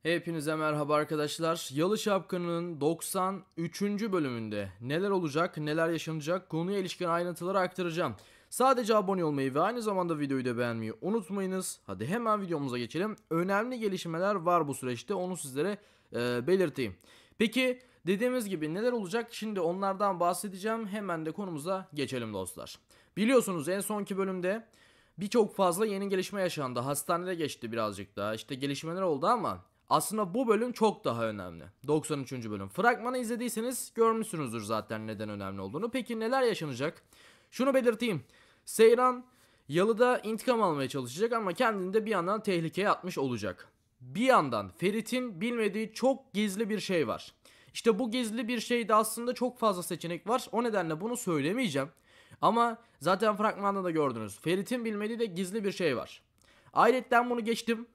Hepinize merhaba arkadaşlar. Yalı Şapkın'ın 93. bölümünde neler olacak, neler yaşanacak konuya ilişkin ayrıntıları aktaracağım. Sadece abone olmayı ve aynı zamanda videoyu da beğenmeyi unutmayınız. Hadi hemen videomuza geçelim. Önemli gelişmeler var bu süreçte, onu sizlere belirteyim. Peki dediğimiz gibi neler olacak? Şimdi onlardan bahsedeceğim. Hemen de konumuza geçelim dostlar. Biliyorsunuz en sonki bölümde birçok fazla yeni gelişme yaşandı. Hastanede geçti birazcık daha. İşte gelişmeler oldu ama aslında bu bölüm çok daha önemli. 93. bölüm. Fragmanı izlediyseniz görmüşsünüzdür zaten neden önemli olduğunu. Peki neler yaşanacak? Şunu belirteyim. Seyran Yalı'da intikam almaya çalışacak ama kendini de bir yandan tehlikeye atmış olacak. Bir yandan Ferit'in bilmediği çok gizli bir şey var. İşte bu gizli bir şeyde aslında çok fazla seçenek var. O nedenle bunu söylemeyeceğim. Ama zaten fragmanda da gördünüz. Ferit'in bilmediği de gizli bir şey var. Ayrıca bunu geçtim.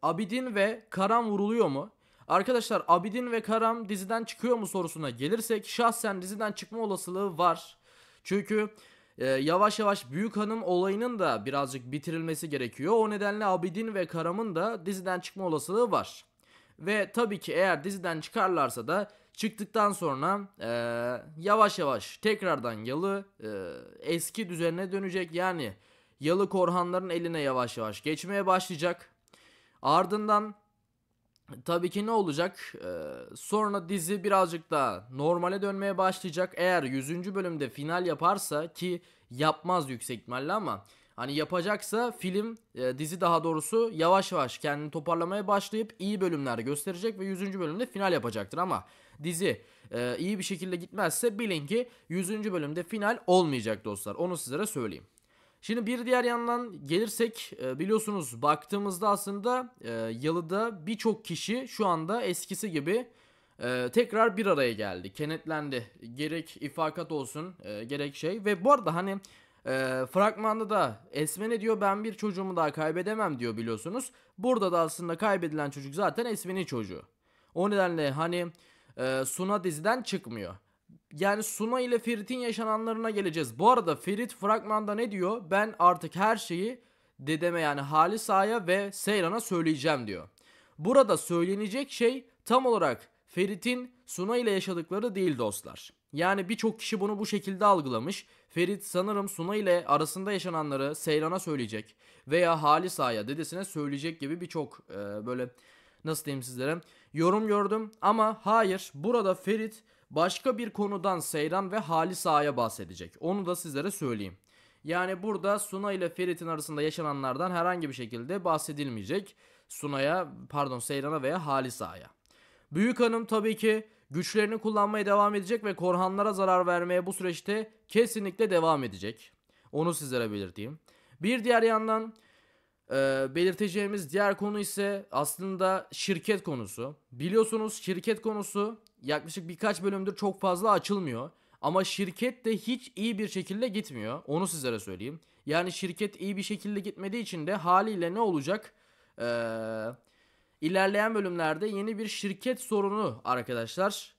Abidin ve Karan vuruluyor mu? Arkadaşlar Abidin ve Karan diziden çıkıyor mu sorusuna gelirsek şahsen diziden çıkma olasılığı var. Çünkü yavaş yavaş Büyük Hanım olayının da birazcık bitirilmesi gerekiyor. O nedenle Abidin ve Karan'ın da diziden çıkma olasılığı var. Ve tabii ki eğer diziden çıkarlarsa da çıktıktan sonra yavaş yavaş tekrardan Yalı eski düzenine dönecek. Yani Yalı Korhanların eline yavaş yavaş geçmeye başlayacak. Ardından tabii ki ne olacak? Sonra dizi birazcık daha normale dönmeye başlayacak. Eğer 100. bölümde final yaparsa ki yapmaz yüksek ihtimalle ama hani yapacaksa film dizi daha doğrusu yavaş yavaş kendini toparlamaya başlayıp iyi bölümler gösterecek ve 100. bölümde final yapacaktır ama dizi iyi bir şekilde gitmezse bilin ki 100. bölümde final olmayacak dostlar. Onu sizlere söyleyeyim. Şimdi bir diğer yandan gelirsek biliyorsunuz baktığımızda aslında Yalı'da birçok kişi şu anda eskisi gibi tekrar bir araya geldi. Kenetlendi. Gerek ifakat olsun gerek şey. Ve bu arada hani fragmanda da Esme ne diyor, ben bir çocuğumu daha kaybedemem diyor biliyorsunuz. Burada da aslında kaybedilen çocuk zaten Esme'nin çocuğu. O nedenle hani Suna diziden çıkmıyor. Yani Suna ile Ferit'in yaşananlarına geleceğiz. Bu arada Ferit fragmanda ne diyor? Ben artık her şeyi dedeme yani Halis Ağa'ya ve Seyran'a söyleyeceğim diyor. Burada söylenecek şey tam olarak Ferit'in Suna ile yaşadıkları değil dostlar. Yani birçok kişi bunu bu şekilde algılamış. Ferit sanırım Suna ile arasında yaşananları Seyran'a söyleyecek veya Halis Ağa'ya dedesine söyleyecek gibi birçok böyle nasıl diyeyim sizlere yorum gördüm. Ama hayır, burada Ferit başka bir konudan Seyran ve Halis Ağa'ya bahsedecek. Onu da sizlere söyleyeyim. Yani burada Suna ile Ferit'in arasında yaşananlardan herhangi bir şekilde bahsedilmeyecek. Seyran'a veya Halis Ağa'ya. Büyük Hanım tabii ki güçlerini kullanmaya devam edecek ve Korhanlara zarar vermeye bu süreçte kesinlikle devam edecek. Onu sizlere belirteyim. Bir diğer yandan belirteceğimiz diğer konu ise aslında şirket konusu. Biliyorsunuz şirket konusu yaklaşık birkaç bölümdür çok fazla açılmıyor. Ama şirket de hiç iyi bir şekilde gitmiyor. Onu sizlere söyleyeyim. Yani şirket iyi bir şekilde gitmediği için de haliyle ne olacak? İlerleyen bölümlerde yeni bir şirket sorunu arkadaşlar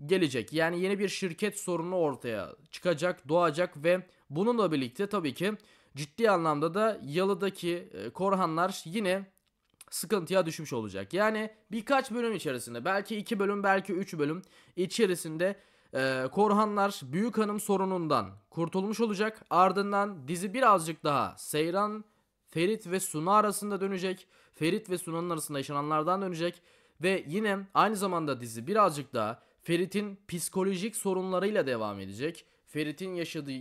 gelecek. Yani yeni bir şirket sorunu ortaya çıkacak, doğacak ve bununla birlikte tabii ki ciddi anlamda da Yalı'daki Korhanlar yine sıkıntıya düşmüş olacak. Yani birkaç bölüm içerisinde, belki 2 bölüm belki 3 bölüm içerisinde Korhanlar Büyük Hanım sorunundan kurtulmuş olacak. Ardından dizi birazcık daha Seyran, Ferit ve Suna arasında dönecek. Ferit ve Suna'nın arasında yaşananlardan dönecek. Ve yine aynı zamanda dizi birazcık daha Ferit'in psikolojik sorunlarıyla devam edecek. Ferit'in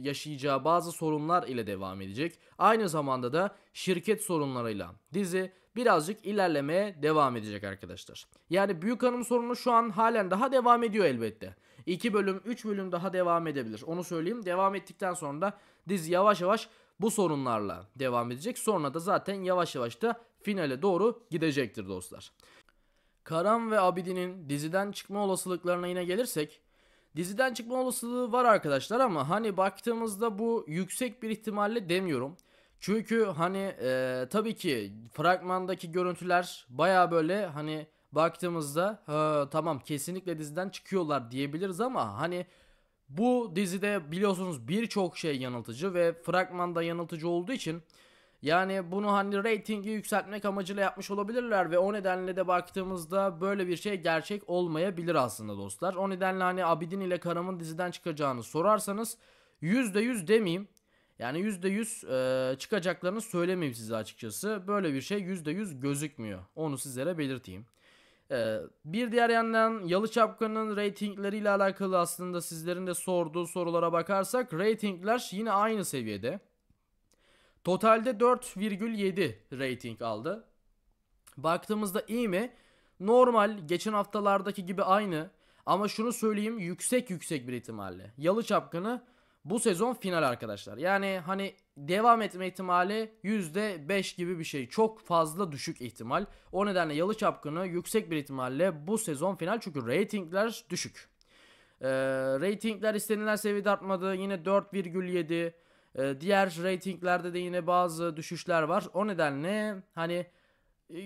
yaşayacağı bazı sorunlar ile devam edecek. Aynı zamanda da şirket sorunlarıyla dizi birazcık ilerlemeye devam edecek arkadaşlar. Yani Büyük Hanım sorunu şu an halen daha devam ediyor elbette. 2 bölüm 3 bölüm daha devam edebilir. Onu söyleyeyim. Devam ettikten sonra da dizi yavaş yavaş bu sorunlarla devam edecek. Sonra da zaten yavaş yavaş da finale doğru gidecektir dostlar. Karan ve Abidin'in diziden çıkma olasılıklarına yine gelirsek, diziden çıkma olasılığı var arkadaşlar ama hani baktığımızda bu yüksek bir ihtimalle demiyorum. Çünkü hani tabii ki fragmandaki görüntüler baya böyle hani baktığımızda tamam kesinlikle diziden çıkıyorlar diyebiliriz ama hani bu dizide biliyorsunuz birçok şey yanıltıcı ve fragmanda yanıltıcı olduğu için Yani bunu hani reytingi yükseltmek amacıyla yapmış olabilirler ve o nedenle de baktığımızda böyle bir şey gerçek olmayabilir aslında dostlar. O nedenle hani Abidin ile Karam'ın diziden çıkacağını sorarsanız %100 demeyeyim. Yani %100 çıkacaklarını söylemeyeyim size açıkçası. Böyle bir şey %100 gözükmüyor. Onu sizlere belirteyim. Bir diğer yandan Yalı Çapkın'ın reytingleriyle alakalı aslında sizlerin de sorduğu sorulara bakarsak reytingler yine aynı seviyede. Totalde 4,7 rating aldı. Baktığımızda iyi mi? Normal, geçen haftalardaki gibi aynı. Ama şunu söyleyeyim, yüksek bir ihtimalle Yalı Çapkını bu sezon final arkadaşlar. Yani hani devam etme ihtimali %5 gibi bir şey. Çok fazla düşük ihtimal. O nedenle Yalı Çapkını yüksek bir ihtimalle bu sezon final, çünkü reytingler düşük. Ratingler istenilen seviyede artmadı. Yine 4,7. Diğer ratinglerde de yine bazı düşüşler var. O nedenle hani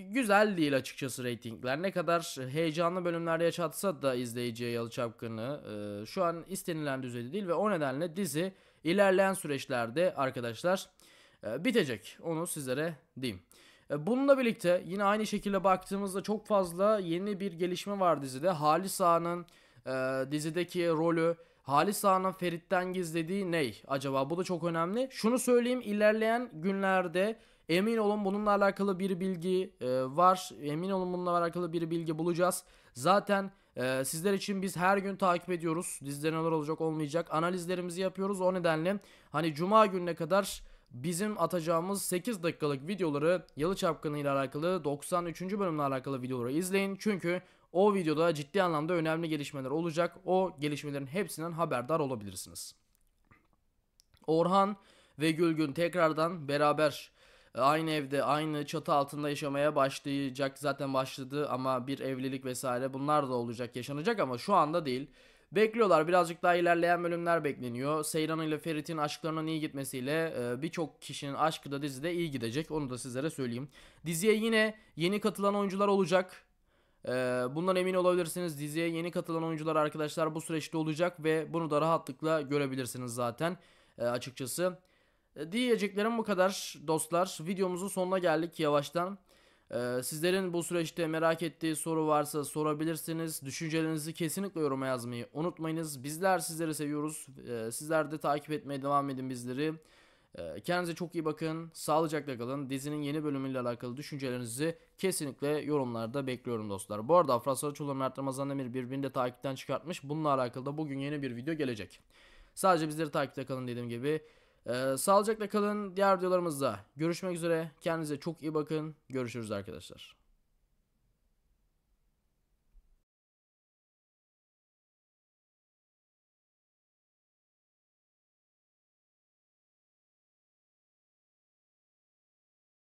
güzel değil açıkçası reytingler. Ne kadar heyecanlı bölümler yaşatsa da izleyiciye Yalı Çapkını şu an istenilen düzeyde değil ve o nedenle dizi ilerleyen süreçlerde arkadaşlar bitecek. Onu sizlere diyeyim. Bununla birlikte yine aynı şekilde baktığımızda çok fazla yeni bir gelişme var dizide. Halis Ağa'nın dizideki rolü, Halis Ağa'nın Ferit'ten gizlediği ney? Acaba bu da çok önemli. Şunu söyleyeyim, ilerleyen günlerde emin olun bununla alakalı bir bilgi var. Emin olun bununla alakalı bir bilgi bulacağız. Zaten sizler için biz her gün takip ediyoruz. Dizide neler olacak olmayacak. Analizlerimizi yapıyoruz. O nedenle hani Cuma gününe kadar bizim atacağımız 8 dakikalık videoları, Yalı Çapkını ile alakalı 93. bölümle alakalı videoları izleyin. Çünkü o videoda ciddi anlamda önemli gelişmeler olacak. O gelişmelerin hepsinden haberdar olabilirsiniz. Orhan ve Gülgün tekrardan beraber aynı evde, aynı çatı altında yaşamaya başlayacak. Zaten başladı ama bir evlilik vesaire bunlar da olacak, yaşanacak ama şu anda değil. Bekliyorlar, birazcık daha ilerleyen bölümler bekleniyor. Seyran ile Ferit'in aşklarının iyi gitmesiyle birçok kişinin aşkı da dizide iyi gidecek. Onu da sizlere söyleyeyim. Diziye yine yeni katılan oyuncular olacak. Bundan emin olabilirsiniz. Diziye yeni katılan oyuncular arkadaşlar bu süreçte olacak ve bunu da rahatlıkla görebilirsiniz zaten açıkçası. Diyeceklerim bu kadar dostlar. Videomuzun sonuna geldik yavaştan. Sizlerin bu süreçte merak ettiği soru varsa sorabilirsiniz. Düşüncelerinizi kesinlikle yoruma yazmayı unutmayınız. Bizler sizleri seviyoruz. Sizler de takip etmeye devam edin bizleri. Kendinize çok iyi bakın. Sağlıcakla kalın. Dizinin yeni bölümüyle alakalı düşüncelerinizi kesinlikle yorumlarda bekliyorum dostlar. Bu arada Afra Saraçoğlu, Mert Ramazan Demir birbirini de takipten çıkartmış. Bununla alakalı da bugün yeni bir video gelecek. Sadece bizleri takipte kalın dediğim gibi. Sağlıcakla kalın. Diğer videolarımızda görüşmek üzere. Kendinize çok iyi bakın. Görüşürüz arkadaşlar.